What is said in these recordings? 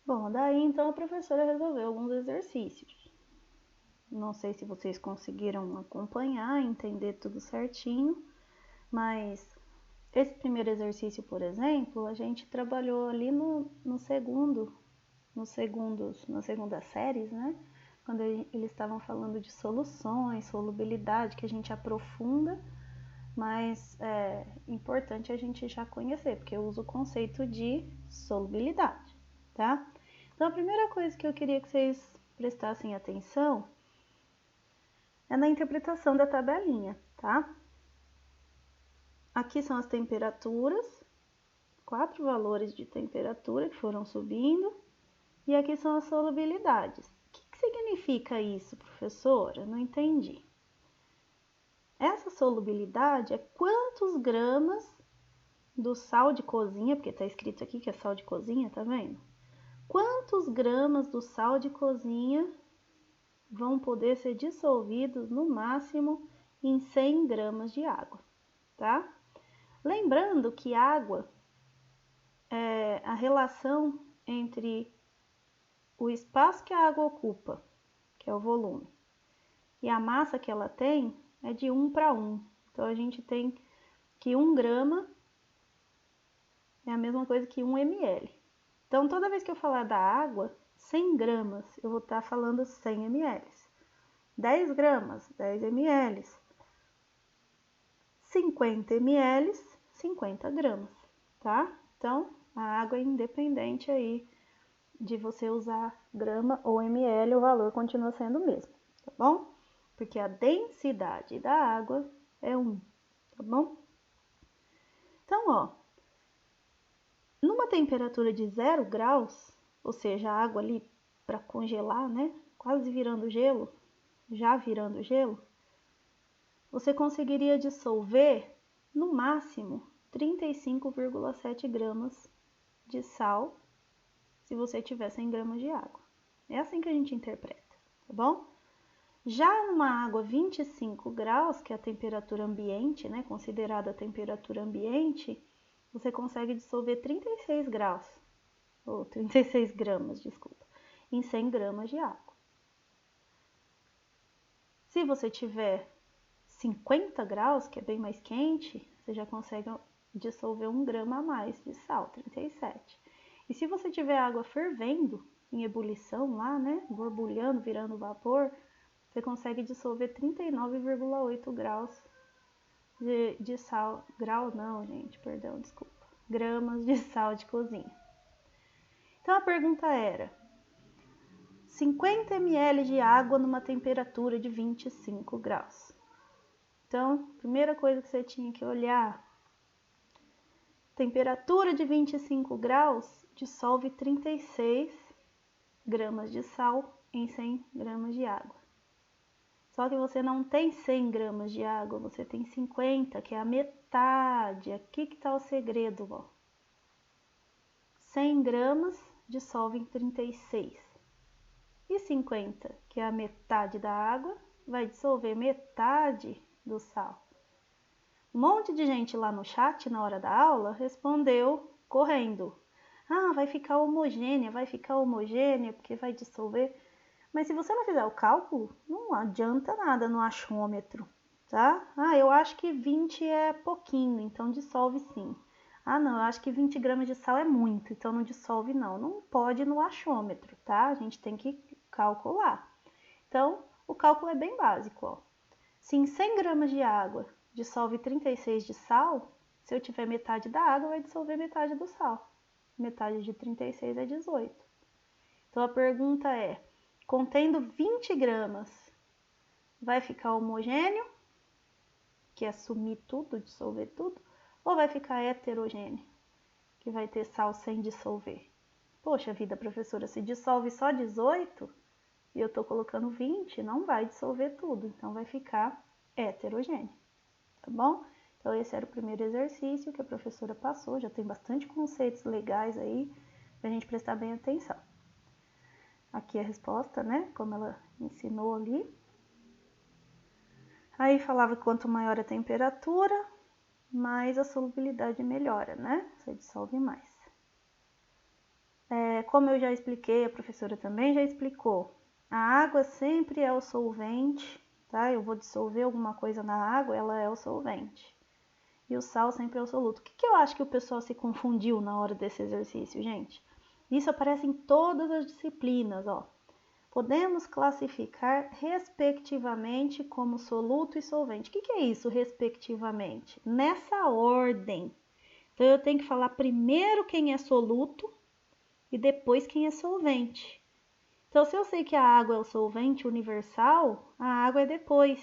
Bom, daí então a professora resolveu alguns exercícios. Não sei se vocês conseguiram acompanhar, entender tudo certinho, mas esse primeiro exercício, por exemplo, a gente trabalhou ali nas segundas séries, né? Quando eles estavam falando de soluções, solubilidade, que a gente aprofunda, mas é importante a gente já conhecer, porque eu uso o conceito de solubilidade, tá? Então a primeira coisa que eu queria que vocês prestassem atenção é na interpretação da tabelinha, tá? Aqui são as temperaturas, 4 valores de temperatura que foram subindo, e aqui são as solubilidades. O que significa isso, professora? Não entendi. Essa solubilidade é quantos gramas do sal de cozinha, porque está escrito aqui que é sal de cozinha, tá vendo? Quantos gramas do sal de cozinha vão poder ser dissolvidos no máximo em 100 gramas de água, tá? Lembrando que água é a relação entre o espaço que a água ocupa, que é o volume, e a massa que ela tem é de 1 para 1. Então a gente tem que 1 grama é a mesma coisa que 1 ml. Então toda vez que eu falar da água, 100 gramas, eu vou estar falando 100 ml. 10 gramas, 10 ml. 50 ml, 50 gramas, tá? Então, a água é independente aí de você usar grama ou ml, o valor continua sendo o mesmo, tá bom? Porque a densidade da água é 1, tá bom? Então, ó, numa temperatura de 0 graus, ou seja, a água ali para congelar, né? Quase virando gelo, já virando gelo, você conseguiria dissolver no máximo 35,7 gramas de sal se você tiver 100 gramas de água. É assim que a gente interpreta, tá bom? Já numa água 25 graus, que é a temperatura ambiente, né, considerada a temperatura ambiente, você consegue dissolver 36 graus, ou 36 gramas, desculpa, em 100 gramas de água. Se você tiver 50 graus, que é bem mais quente, você já consegue dissolver 1 grama a mais de sal, 37. E se você tiver água fervendo, em ebulição lá, né, borbulhando, virando vapor, você consegue dissolver 39,8 graus de sal. Grau não, gente, perdão, desculpa. Gramas de sal de cozinha. Então a pergunta era: 50 ml de água numa temperatura de 25 graus. Então, primeira coisa que você tinha que olhar: temperatura de 25 graus dissolve 36 gramas de sal em 100 gramas de água. Só que você não tem 100 gramas de água, você tem 50, que é a metade. Aqui que está o segredo, ó. 100 gramas dissolve em 36. E 50, que é a metade da água, vai dissolver metade do sal. Um monte de gente lá no chat, na hora da aula, respondeu correndo: ah, vai ficar homogênea, porque vai dissolver. Mas se você não fizer o cálculo, não adianta nada no achômetro, tá? Ah, eu acho que 20 é pouquinho, então dissolve sim. Ah, não, eu acho que 20 gramas de sal é muito, então não dissolve não. Não pode no achômetro, tá? A gente tem que calcular. Então, o cálculo é bem básico, ó. Se em 100 gramas de água dissolve 36 de sal, se eu tiver metade da água, vai dissolver metade do sal. Metade de 36 é 18. Então, a pergunta é: contendo 20 gramas, vai ficar homogêneo, que é sumir tudo, dissolver tudo, ou vai ficar heterogêneo, que vai ter sal sem dissolver? Poxa vida, professora, se dissolve só 18 e eu estou colocando 20, não vai dissolver tudo, então vai ficar heterogêneo, tá bom? Então esse era o primeiro exercício que a professora passou, já tem bastante conceitos legais aí pra gente prestar bem atenção. Aqui a resposta, né, como ela ensinou ali. Aí falava que quanto maior a temperatura, mais a solubilidade melhora, né? Você dissolve mais. Como eu já expliquei, a professora também já explicou, a água sempre é o solvente, tá? Eu vou dissolver alguma coisa na água, ela é o solvente. E o sal sempre é o soluto. O que eu acho que o pessoal se confundiu na hora desse exercício, gente? Isso aparece em todas as disciplinas, ó. Podemos classificar respectivamente como soluto e solvente. O que é isso, respectivamente? Nessa ordem. Então, eu tenho que falar primeiro quem é soluto e depois quem é solvente. Então, se eu sei que a água é o solvente universal, a água é depois.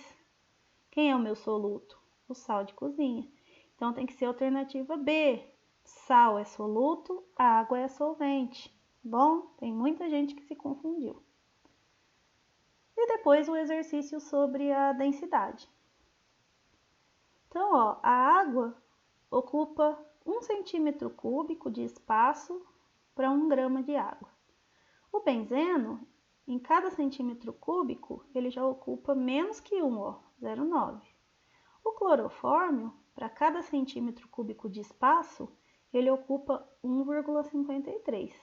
Quem é o meu soluto? O sal de cozinha. Então, tem que ser a alternativa B. Sal é soluto, água é solvente. Bom, tem muita gente que se confundiu. E depois o exercício sobre a densidade. Então, ó, a água ocupa 1 centímetro cúbico de espaço para 1 grama de água. O benzeno, em cada centímetro cúbico, ele já ocupa menos que 1, ó, 0,9. O clorofórmio, para cada centímetro cúbico de espaço, ele ocupa 1,53.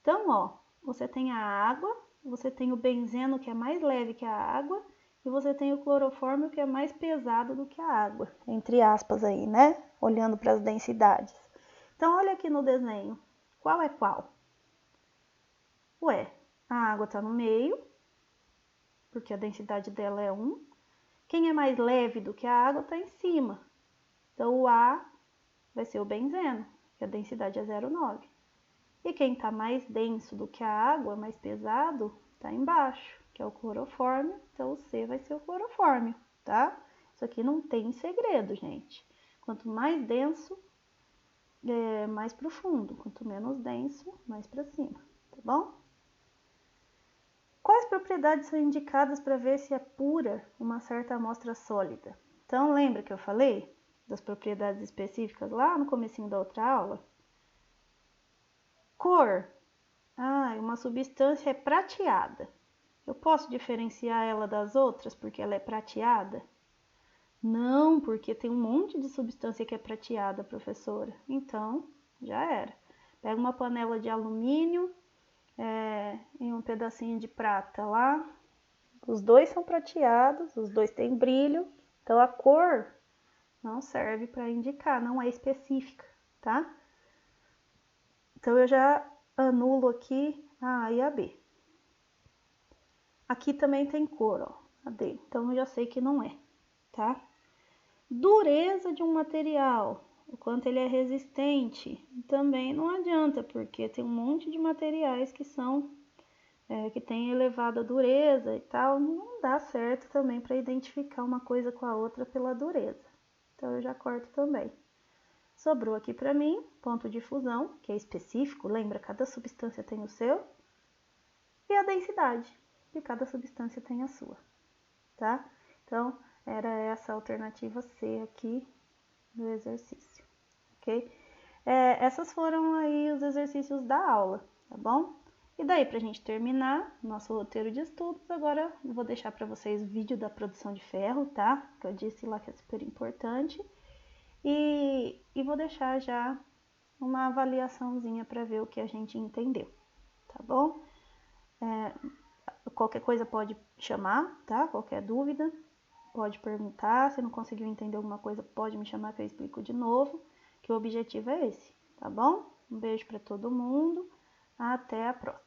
Então, ó, você tem a água, você tem o benzeno, que é mais leve que a água, e você tem o clorofórmio, que é mais pesado do que a água, entre aspas aí, né? Olhando para as densidades. Então, olha aqui no desenho, qual é qual? Ué, a água está no meio, porque a densidade dela é 1. Quem é mais leve do que a água está em cima. Então, o A vai ser o benzeno, que a densidade é 0,9. E quem está mais denso do que a água, mais pesado, está embaixo, que é o clorofórmio. Então, o C vai ser o clorofórmio, tá? Isso aqui não tem segredo, gente. Quanto mais denso, mais profundo. Quanto menos denso, mais para cima, tá bom? Quais propriedades são indicadas para ver se é pura uma certa amostra sólida? Então, lembra que eu falei das propriedades específicas lá no comecinho da outra aula? Cor. Uma substância é prateada. Eu posso diferenciar ela das outras porque ela é prateada? Não, porque tem um monte de substância que é prateada, professora. Então, já era. Pega uma panela de alumínio e um pedacinho de prata lá. Os dois são prateados, os dois têm brilho. Então, a cor não serve para indicar, não é específica, tá? Então, eu já anulo aqui a A e a B. Aqui também tem cor, ó, a D. Então, eu já sei que não é, tá? Dureza de um material, o quanto ele é resistente, também não adianta, porque tem um monte de materiais que são, que tem elevada dureza e tal, não dá certo também para identificar uma coisa com a outra pela dureza. Então, eu já corto também. Sobrou aqui para mim, ponto de fusão, que é específico, lembra, cada substância tem o seu, e a densidade, que cada substância tem a sua, tá? Então, era essa a alternativa C aqui do exercício, ok? Essas foram aí os exercícios da aula, tá bom? E daí, pra gente terminar nosso roteiro de estudos, agora eu vou deixar para vocês o vídeo da produção de ferro, tá? Que eu disse lá que é super importante. E vou deixar já uma avaliaçãozinha para ver o que a gente entendeu, tá bom? Qualquer coisa pode chamar, tá? Qualquer dúvida, pode perguntar. Se não conseguiu entender alguma coisa, pode me chamar que eu explico de novo, que o objetivo é esse, tá bom? Um beijo para todo mundo, até a próxima.